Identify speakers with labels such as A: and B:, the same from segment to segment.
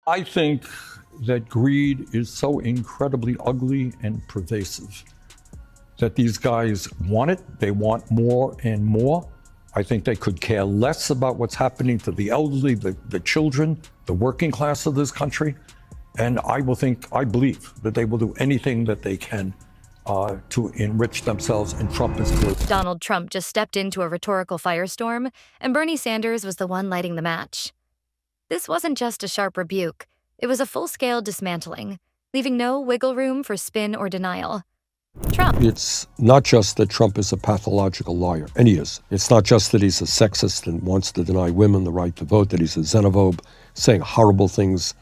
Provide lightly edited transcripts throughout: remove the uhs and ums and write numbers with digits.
A: I think that greed is so incredibly ugly and pervasive that these guys want it. They want more and more. I think they could care less about what's happening to the elderly, the children, the working class of this country. And I believe that they will do anything that they can to enrich themselves, and Trump is good.
B: Donald Trump just stepped into a rhetorical firestorm, and Bernie Sanders was the one lighting the match. This wasn't just a sharp rebuke. It was a full-scale dismantling, leaving no wiggle room for spin or denial. Trump.
C: It's not just that Trump is a pathological liar, and he is. It's not just that he's a sexist and wants to deny women the right to vote, that he's a xenophobe, saying horrible things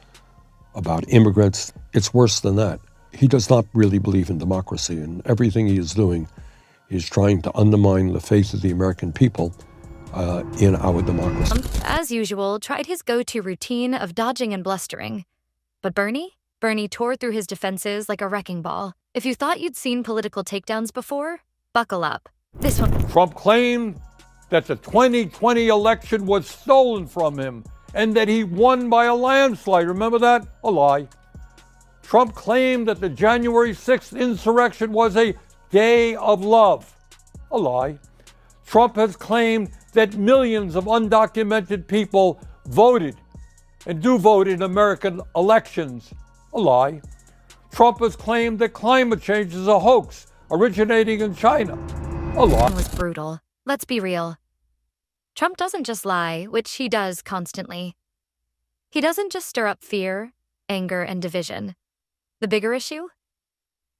C: about immigrants. It's worse than that. He does not really believe in democracy, and everything he is doing is trying to undermine the faith of the American people in our democracy.
B: Trump, as usual, tried his go-to routine of dodging and blustering. But Bernie tore through his defenses like a wrecking ball. If you thought you'd seen political takedowns before, buckle up. This one.
A: Trump claimed that the 2020 election was stolen from him and that he won by a landslide. Remember that? A lie. Trump claimed that the January 6th insurrection was a day of love. A lie. Trump has claimed that millions of undocumented people voted and do vote in American elections. A lie. Trump has claimed that climate change is a hoax originating in China. A lie.
B: It was brutal. Let's be real. Trump doesn't just lie, which he does constantly. He doesn't just stir up fear, anger, and division. The bigger issue?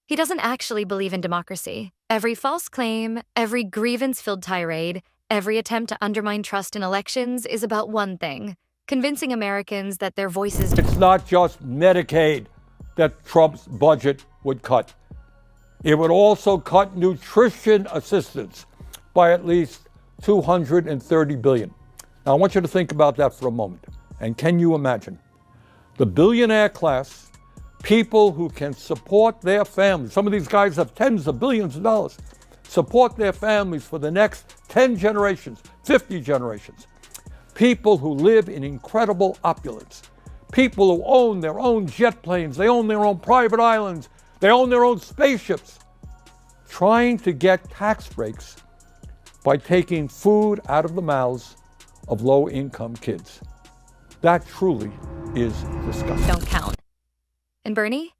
B: He doesn't actually believe in democracy. Every false claim, every grievance-filled tirade, every attempt to undermine trust in elections is about one thing: convincing Americans that their voices...
A: It's not just Medicaid that Trump's budget would cut. It would also cut nutrition assistance by at least $230 billion. Now, I want you to think about that for a moment. And can you imagine the billionaire class, people who can support their families? Some of these guys have tens of billions of dollars. Support their families for the next 10 generations, 50 generations. People who live in incredible opulence. People who own their own jet planes, they own their own private islands, they own their own spaceships. Trying to get tax breaks by taking food out of the mouths of low-income kids. That truly is disgusting.
B: Don't count. And Bernie?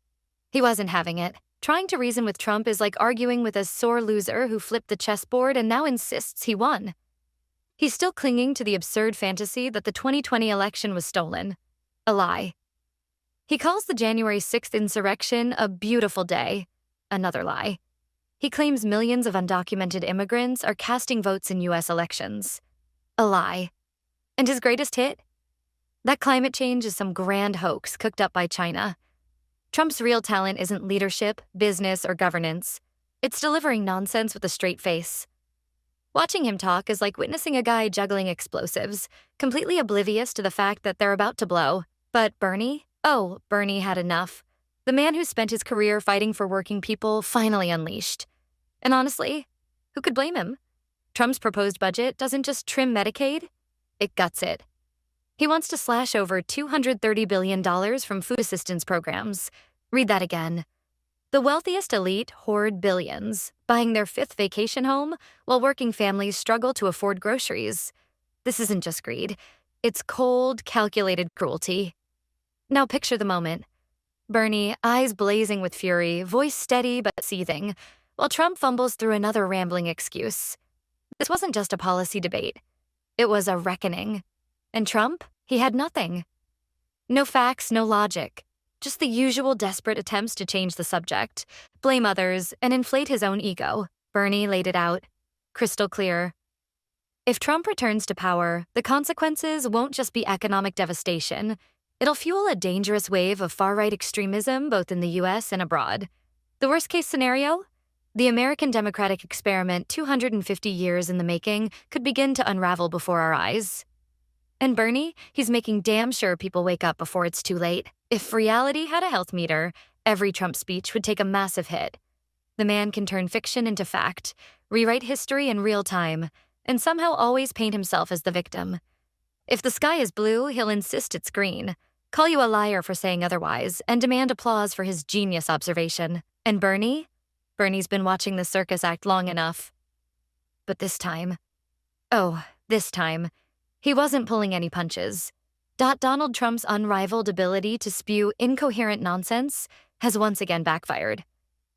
B: He wasn't having it. Trying to reason with Trump is like arguing with a sore loser who flipped the chessboard and now insists he won. He's still clinging to the absurd fantasy that the 2020 election was stolen. A lie. He calls the January 6th insurrection a beautiful day. Another lie. He claims millions of undocumented immigrants are casting votes in U.S. elections. A lie. And his greatest hit? That climate change is some grand hoax cooked up by China. Trump's real talent isn't leadership, business, or governance. It's delivering nonsense with a straight face. Watching him talk is like witnessing a guy juggling explosives, completely oblivious to the fact that they're about to blow. But Bernie? Oh, Bernie had enough. The man who spent his career fighting for working people finally unleashed. And honestly, who could blame him? Trump's proposed budget doesn't just trim Medicaid, it guts it. He wants to slash over $230 billion from food assistance programs. Read that again. The wealthiest elite hoard billions, buying their fifth vacation home while working families struggle to afford groceries. This isn't just greed. It's cold, calculated cruelty. Now picture the moment. Bernie, eyes blazing with fury, voice steady but seething, while Trump fumbles through another rambling excuse. This wasn't just a policy debate. It was a reckoning. And Trump, he had nothing. No facts, no logic. Just the usual desperate attempts to change the subject, blame others, and inflate his own ego. Bernie laid it out. Crystal clear. If Trump returns to power, the consequences won't just be economic devastation. It'll fuel a dangerous wave of far-right extremism both in the U.S. and abroad. The worst-case scenario? The American democratic experiment 250 years in the making could begin to unravel before our eyes. And Bernie, he's making damn sure people wake up before it's too late. If reality had a health meter, every Trump speech would take a massive hit. The man can turn fiction into fact, rewrite history in real time, and somehow always paint himself as the victim. If the sky is blue, he'll insist it's green. call you a liar for saying otherwise, and demand applause for his genius observation. And Bernie? Bernie's been watching the circus act long enough. But this time, he wasn't pulling any punches. Donald Trump's unrivaled ability to spew incoherent nonsense has once again backfired.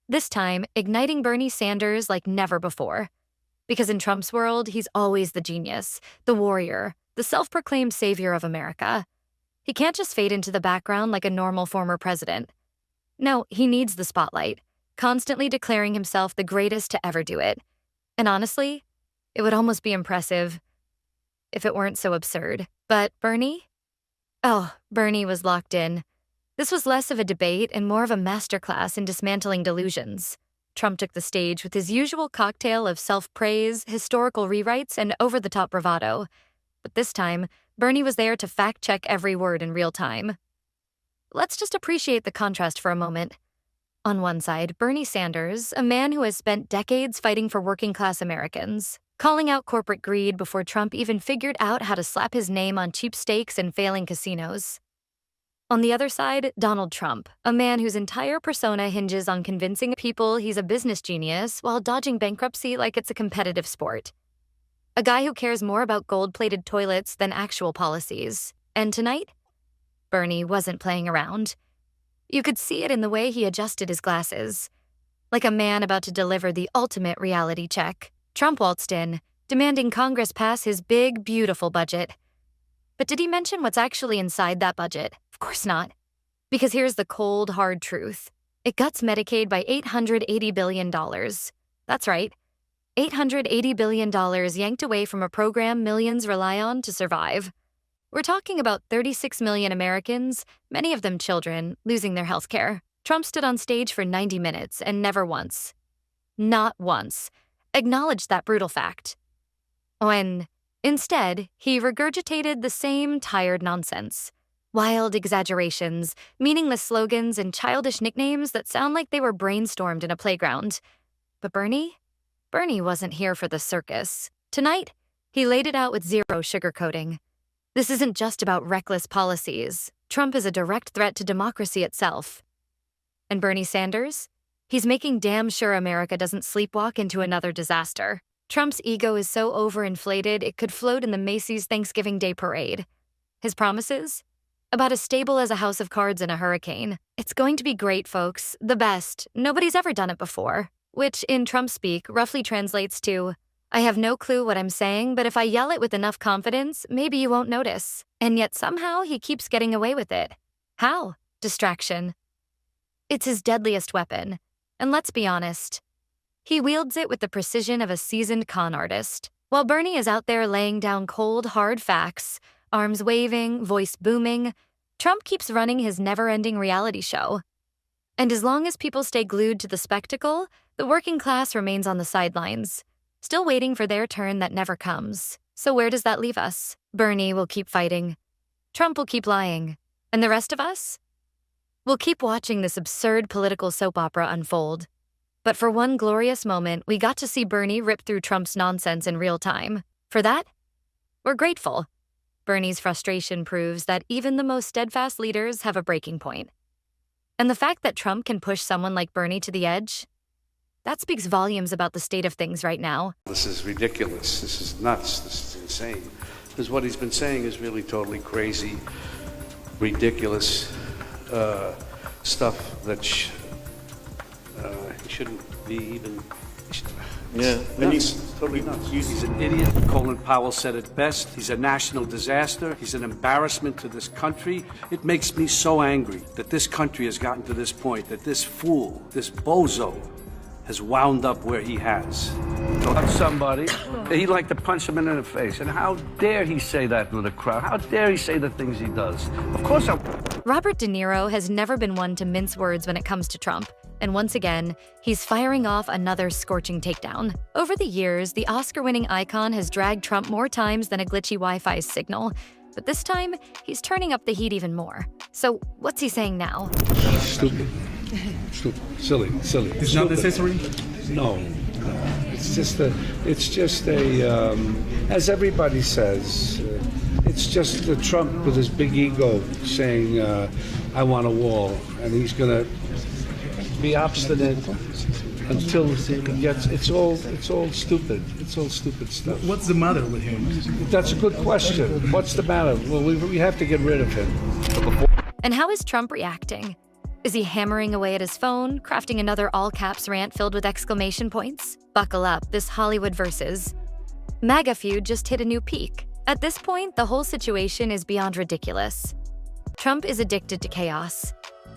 B: This time, igniting Bernie Sanders like never before. Because in Trump's world, he's always the genius, the warrior, the self-proclaimed savior of America. He can't just fade into the background like a normal former president. No, he needs the spotlight, constantly declaring himself the greatest to ever do it. And honestly, it would almost be impressive if it weren't so absurd. But Bernie? Oh, Bernie was locked in. This was less of a debate and more of a masterclass in dismantling delusions. Trump took the stage with his usual cocktail of self-praise, historical rewrites, and over-the-top bravado. But this time, Bernie was there to fact-check every word in real time. Let's just appreciate the contrast for a moment. On one side, Bernie Sanders, a man who has spent decades fighting for working-class Americans, calling out corporate greed before Trump even figured out how to slap his name on cheap steaks and failing casinos. On the other side, Donald Trump, a man whose entire persona hinges on convincing people he's a business genius while dodging bankruptcy like it's a competitive sport. A guy who cares more about gold-plated toilets than actual policies. And tonight, Bernie wasn't playing around. You could see it in the way he adjusted his glasses. Like a man about to deliver the ultimate reality check, Trump waltzed in, demanding Congress pass his big, beautiful budget. But did he mention what's actually inside that budget? Of course not. Because here's the cold, hard truth. It guts Medicaid by $880 billion. That's right. $880 billion yanked away from a program millions rely on to survive. We're talking about 36 million Americans, many of them children, losing their health care. Trump stood on stage for 90 minutes and never once, not once, acknowledged that brutal fact. When, instead, he regurgitated the same tired nonsense. Wild exaggerations, meaningless slogans, and childish nicknames that sound like they were brainstormed in a playground. But Bernie wasn't here for the circus. Tonight, he laid it out with zero sugarcoating. This isn't just about reckless policies. Trump is a direct threat to democracy itself. And Bernie Sanders? He's making damn sure America doesn't sleepwalk into another disaster. Trump's ego is so overinflated it could float in the Macy's Thanksgiving Day parade. His promises? About as stable as a house of cards in a hurricane. It's going to be great, folks. The best. Nobody's ever done it before. Which, in Trump speak, roughly translates to, I have no clue what I'm saying, but if I yell it with enough confidence, maybe you won't notice. And yet somehow he keeps getting away with it. How? Distraction. It's his deadliest weapon. And let's be honest, he wields it with the precision of a seasoned con artist. While Bernie is out there laying down cold, hard facts, arms waving, voice booming, Trump keeps running his never-ending reality show. And as long as people stay glued to the spectacle, the working class remains on the sidelines, still waiting for their turn that never comes. So where does that leave us? Bernie will keep fighting. Trump will keep lying. And the rest of us? We'll keep watching this absurd political soap opera unfold. But for one glorious moment, we got to see Bernie rip through Trump's nonsense in real time. For that, we're grateful. Bernie's frustration proves that even the most steadfast leaders have a breaking point. And the fact that Trump can push someone like Bernie to the edge, that speaks volumes about the state of things right now.
D: This is ridiculous. This is nuts. This is insane. Because what he's been saying is really totally crazy, ridiculous stuff that he shouldn't be even.
E: Yeah,
D: Nuts. Totally nuts.
E: He's an idiot. Colin Powell said it best. He's a national disaster. He's an embarrassment to this country. It makes me so angry that this country has gotten to this point, that this fool, this bozo, has wound up where he has. About somebody, he'd like to punch him in the face. And how dare he say that to the crowd? How dare he say the things he does? Of course
B: Robert De Niro has never been one to mince words when it comes to Trump. And once again, he's firing off another scorching takedown. Over the years, the Oscar-winning icon has dragged Trump more times than a glitchy Wi-Fi signal. But this time, he's turning up the heat even more. So what's he saying now?
F: Stupid. Stupid. Silly.
G: It's not necessary?
F: No. It's just a, as everybody says, it's
D: It's just Trump with his big ego saying, I want a wall. And he's going to be obstinate until he gets, it's all stupid. It's all stupid stuff.
G: What's the matter with him?
D: That's a good question. What's the matter? Well, we have to get rid of him.
B: And how is Trump reacting? Is he hammering away at his phone, crafting another all-caps rant filled with exclamation points? Buckle up, this Hollywood versus. MAGA feud just hit a new peak. At this point, the whole situation is beyond ridiculous. Trump is addicted to chaos.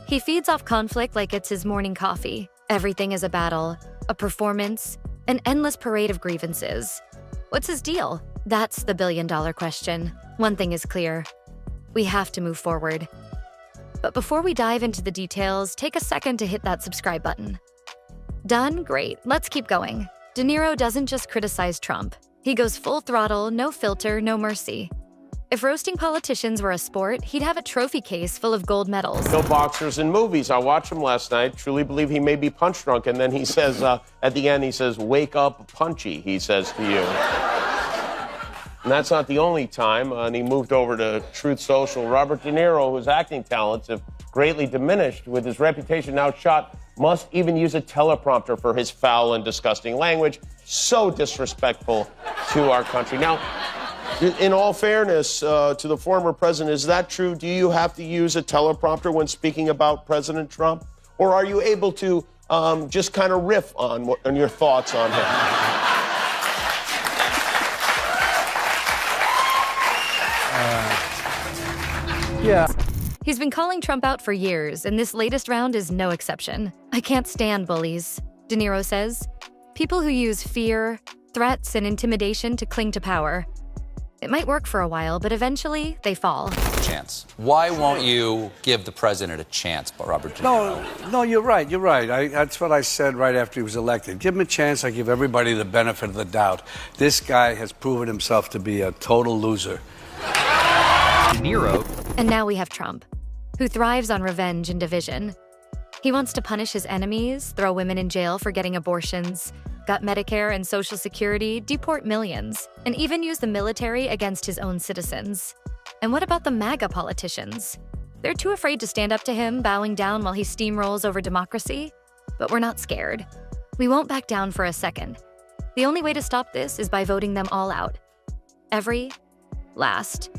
B: He feeds off conflict like it's his morning coffee. Everything is a battle, a performance, an endless parade of grievances. What's his deal? That's the billion-dollar question. One thing is clear. We have to move forward. But before we dive into the details, take a second to hit that subscribe button. Done? Great. Let's keep going. De Niro doesn't just criticize Trump. He goes full throttle, no filter, no mercy. If roasting politicians were a sport, he'd have a trophy case full of gold medals.
H: No boxers in movies. I watched him last night. Truly believe he may be punch drunk. And then he says, at the end, he says, "Wake up, punchy," he says to you. And that's not the only time. And he moved over to Truth Social. Robert De Niro, whose acting talents have greatly diminished with his reputation now shot, must even use a teleprompter for his foul and disgusting language. So disrespectful to our country. Now, in all fairness to the former president, is that true? Do you have to use a teleprompter when speaking about President Trump? Or are you able to just kind of riff on your thoughts on him?
D: Yeah.
B: He's been calling Trump out for years, and this latest round is no exception. I can't stand bullies, De Niro says. People who use fear, threats, and intimidation to cling to power. It might work for a while, but eventually they fall.
I: Chance. Why won't you give the president a chance, Robert De Niro?
E: No, you're right. That's what I said right after he was elected. Give him a chance. I give everybody the benefit of the doubt. This guy has proven himself to be a total loser.
I: De Niro.
B: And now we have Trump, who thrives on revenge and division. He wants to punish his enemies, throw women in jail for getting abortions, gut Medicare and Social Security, deport millions, and even use the military against his own citizens. And what about the MAGA politicians? They're too afraid to stand up to him, bowing down while he steamrolls over democracy. But we're not scared. We won't back down for a second. The only way to stop this is by voting them all out. Every last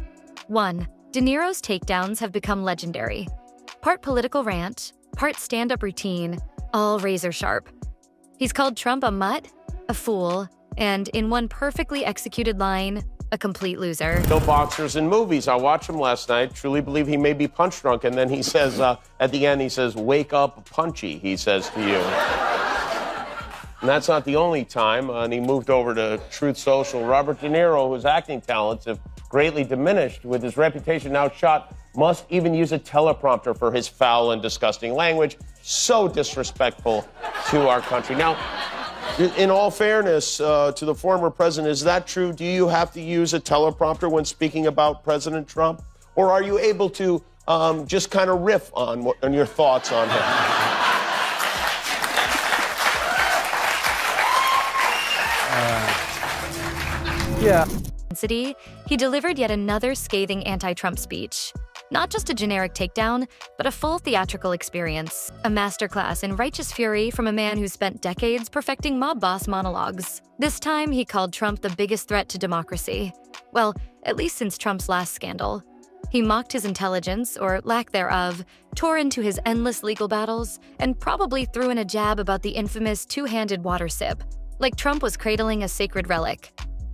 B: one. De Niro's takedowns have become legendary. Part political rant, part stand-up routine, all razor sharp. He's called Trump a mutt, a fool, and in one perfectly executed line, a complete loser.
H: No boxers in movies. I watched him last night. Truly believe he may be punch drunk. And then he says, at the end, he says, "Wake up, punchy," he says to you. And that's not the only time. And he moved over to Truth Social. Robert De Niro, whose acting talents have greatly diminished with his reputation now shot, must even use a teleprompter for his foul and disgusting language. So disrespectful to our country. Now, in all fairness to the former president, is that true? Do you have to use a teleprompter when speaking about President Trump? Or are you able to just kind of riff on your thoughts on him?
D: Yeah.
B: He delivered yet another scathing anti-Trump speech. Not just a generic takedown, but a full theatrical experience. A masterclass in righteous fury from a man who spent decades perfecting mob boss monologues. This time, he called Trump the biggest threat to democracy. Well, at least since Trump's last scandal. He mocked his intelligence, or lack thereof, tore into his endless legal battles, and probably threw in a jab about the infamous two-handed water sip, like Trump was cradling a sacred relic.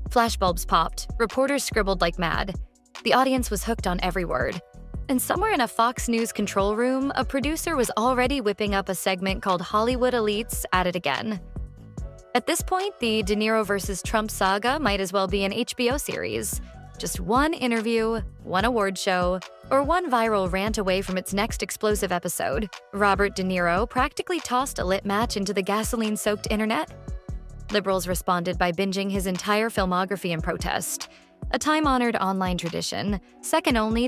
B: Flashbulbs popped, reporters scribbled like mad. The audience was hooked on every word. And somewhere in a Fox News control room, a producer was already whipping up a segment called Hollywood Elites at It Again. At this point, the De Niro versus Trump saga might as well be an HBO series. Just one interview, one award show, or one viral rant away from its next explosive episode. Robert De Niro practically tossed a lit match into the gasoline-soaked internet. Liberals responded by binging his entire filmography in protest, a time-honored online tradition, second only to